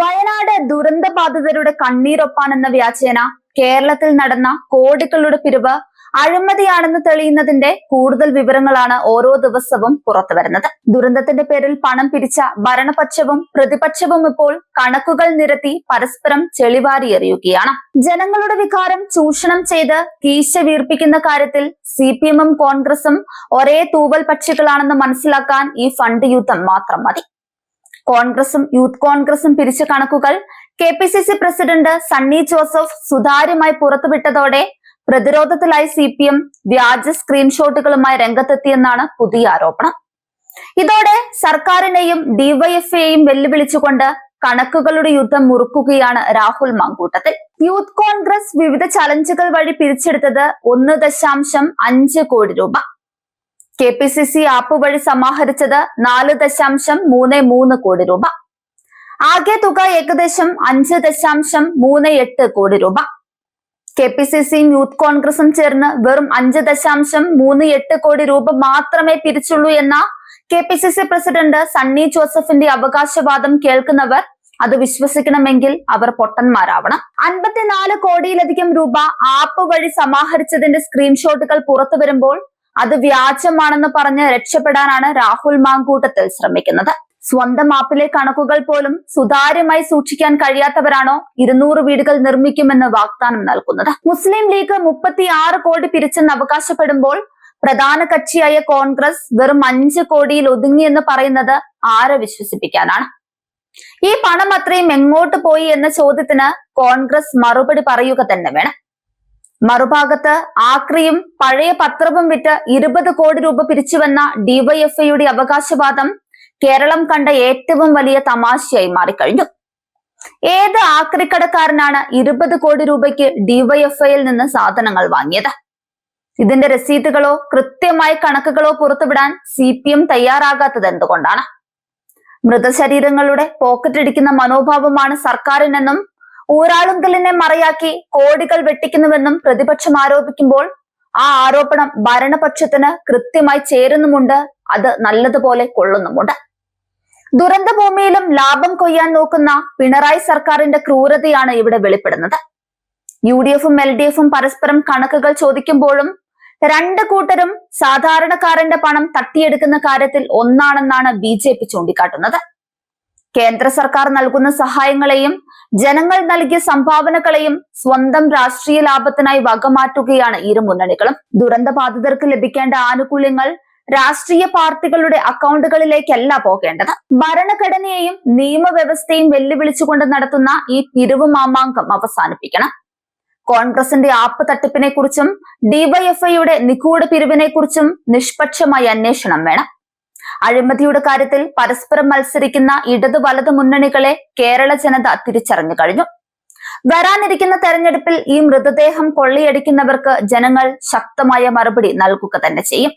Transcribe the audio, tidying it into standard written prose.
വയനാട് ദുരന്തബാധിതരുടെ കണ്ണീരൊപ്പാണെന്ന വ്യാജേന കേരളത്തിൽ നടന്ന കോടികളുടെ പിരിവ് അഴിമതിയാണെന്ന് തെളിയുന്നതിന്റെ കൂടുതൽ വിവരങ്ങളാണ് ഓരോ ദിവസവും പുറത്തു വരുന്നത്. ദുരന്തത്തിന്റെ പേരിൽ പണം പിരിച്ച ഭരണപക്ഷവും പ്രതിപക്ഷവും ഇപ്പോൾ കണക്കുകൾ നിരത്തി പരസ്പരം ചെളിവാരി എറിയുകയാണ്. ജനങ്ങളുടെ വികാരം ചൂഷണം ചെയ്ത് കീശ വീർപ്പിക്കുന്ന കാര്യത്തിൽ CPM-ഉം കോൺഗ്രസും ഒരേ തൂവൽ പക്ഷികളാണെന്ന് മനസ്സിലാക്കാൻ ഈ ഫണ്ട് യുദ്ധം മാത്രം മതി. കോൺഗ്രസും യൂത്ത് കോൺഗ്രസും പിരിച്ച കണക്കുകൾ KPCC പ്രസിഡന്റ് സണ്ണി ജോസഫ് സുതാര്യമായി പുറത്തുവിട്ടതോടെ പ്രതിരോധത്തിലായി CPM വ്യാജ സ്ക്രീൻഷോട്ടുകളുമായി രംഗത്തെത്തിയെന്നാണ് പുതിയ ആരോപണം. ഇതോടെ സർക്കാരിനെയും DYFഐയെയും വെല്ലുവിളിച്ചുകൊണ്ട് കണക്കുകളുടെ യുദ്ധം മുറുക്കുകയാണ് രാഹുൽ മാങ്കൂട്ടത്തിൽ. യൂത്ത് കോൺഗ്രസ് വിവിധ ചലഞ്ചുകൾ വഴി പിരിച്ചെടുത്തത് 1.5 കോടി രൂപ. KPCC ആപ്പ് വഴി സമാഹരിച്ചത് 4.33 കോടി രൂപ. ആകെ തുക ഏകദേശം 5.38 കോടി രൂപ. KPCCയും യൂത്ത് കോൺഗ്രസും ചേർന്ന് വെറും 5.38 കോടി രൂപ മാത്രമേ പിരിച്ചുള്ളൂ എന്ന KPCC പ്രസിഡന്റ് സണ്ണി ജോസഫിന്റെ അവകാശവാദം കേൾക്കുന്നവർ അത് വിശ്വസിക്കണമെങ്കിൽ അവർ പൊട്ടന്മാരാവണം. 54 കോടിയിലധികം രൂപ ആപ്പ് വഴി സമാഹരിച്ചതിന്റെ സ്ക്രീൻഷോട്ടുകൾ പുറത്തു വരുമ്പോൾ അത് വ്യാജമാണെന്ന് പറഞ്ഞ് രക്ഷപ്പെടാനാണ് രാഹുൽ മാങ്കൂട്ടത്തിൽ ശ്രമിക്കുന്നത്. സ്വന്തം ആപ്പിലെ കണക്കുകൾ പോലും സുതാര്യമായി സൂക്ഷിക്കാൻ കഴിയാത്തവരാണോ 200 വീടുകൾ നിർമ്മിക്കുമെന്ന് വാഗ്ദാനം നൽകുന്നത്? മുസ്ലിം ലീഗ് 36 കോടി പിരിച്ചെന്ന് അവകാശപ്പെടുമ്പോൾ പ്രധാന കക്ഷിയായ കോൺഗ്രസ് വെറും 5 കോടിയിൽ ഒതുങ്ങിയെന്ന് പറയുന്നത് ആരെ വിശ്വസിപ്പിക്കാനാണ്? ഈ പണം അത്രയും എങ്ങോട്ട് പോയി എന്ന ചോദ്യത്തിന് കോൺഗ്രസ് മറുപടി പറയുക തന്നെ വേണം. മറുഭാഗത്ത് ആക്രിയും പഴയ പത്രവും വിറ്റ് 20 കോടി രൂപ പിരിച്ചുവെന്ന DYFഐയുടെ അവകാശവാദം കേരളം കണ്ട ഏറ്റവും വലിയ തമാശയായി മാറിക്കഴിഞ്ഞു. ഏത് ആക്രിക്കടക്കാരനാണ് 20 കോടി രൂപയ്ക്ക് DYFഐയിൽ നിന്ന് സാധനങ്ങൾ വാങ്ങിയത്? ഇതിന്റെ രസീതുകളോ കൃത്യമായ കണക്കുകളോ പുറത്തുവിടാൻ CPM തയ്യാറാകാത്തത് എന്തുകൊണ്ടാണ്? മൃതശരീരങ്ങളുടെ പോക്കറ്റടിക്കുന്ന മനോഭാവമാണ് സർക്കാരിനെന്നും ഊരാളുങ്കലിനെ മറയാക്കി കോടികൾ വെട്ടിക്കുന്നുവെന്നും പ്രതിപക്ഷം ആരോപിക്കുമ്പോൾ ആ ആരോപണം ഭരണപക്ഷത്തിന് കൃത്യമായി ചേരുന്നുമുണ്ട്, അത് നല്ലതുപോലെ കൊള്ളുന്നുമുണ്ട്. ദുരന്ത ഭൂമിയിലും ലാഭം കൊയ്യാൻ നോക്കുന്ന പിണറായി സർക്കാരിന്റെ ക്രൂരതയാണ് ഇവിടെ വെളിപ്പെടുന്നത്. UDFും LDFും പരസ്പരം കണക്കുകൾ ചോദിക്കുമ്പോഴും രണ്ട് കൂട്ടരും സാധാരണക്കാരന്റെ പണം തട്ടിയെടുക്കുന്ന കാര്യത്തിൽ ഒന്നാണെന്നാണ് BJP ചൂണ്ടിക്കാട്ടുന്നത്. കേന്ദ്ര സർക്കാർ നൽകുന്ന സഹായങ്ങളെയും ജനങ്ങൾ നൽകിയ സംഭാവനകളെയും സ്വന്തം രാഷ്ട്രീയ ലാഭത്തിനായി വകമാറ്റുകയാണ് ഇരു മുന്നണികളും. ദുരന്ത ബാധിതർക്ക് ലഭിക്കേണ്ട ആനുകൂല്യങ്ങൾ രാഷ്ട്രീയ പാർട്ടികളുടെ അക്കൗണ്ടുകളിലേക്കല്ല പോകേണ്ടത്. ഭരണഘടനയെയും നിയമവ്യവസ്ഥയും വെല്ലുവിളിച്ചുകൊണ്ട് നടത്തുന്ന ഈ പിരിവ് മാമാങ്കം അവസാനിപ്പിക്കണം. കോൺഗ്രസിന്റെ ആപ്പ് തട്ടിപ്പിനെ കുറിച്ചും DYFഐയുടെ നിഗൂഢ പിരിവിനെ കുറിച്ചും നിഷ്പക്ഷമായ അന്വേഷണം വേണം. അഴിമതിയുടെ കാര്യത്തിൽ പരസ്പരം മത്സരിക്കുന്ന ഇടതു വലതു മുന്നണികളെ കേരള ജനത തിരിച്ചറിഞ്ഞു കഴിഞ്ഞു. വരാനിരിക്കുന്ന തെരഞ്ഞെടുപ്പിൽ ഈ മൃതദേഹം കൊള്ളയടിക്കുന്നവർക്ക് ജനങ്ങൾ ശക്തമായ മറുപടി നൽകുക തന്നെ ചെയ്യും.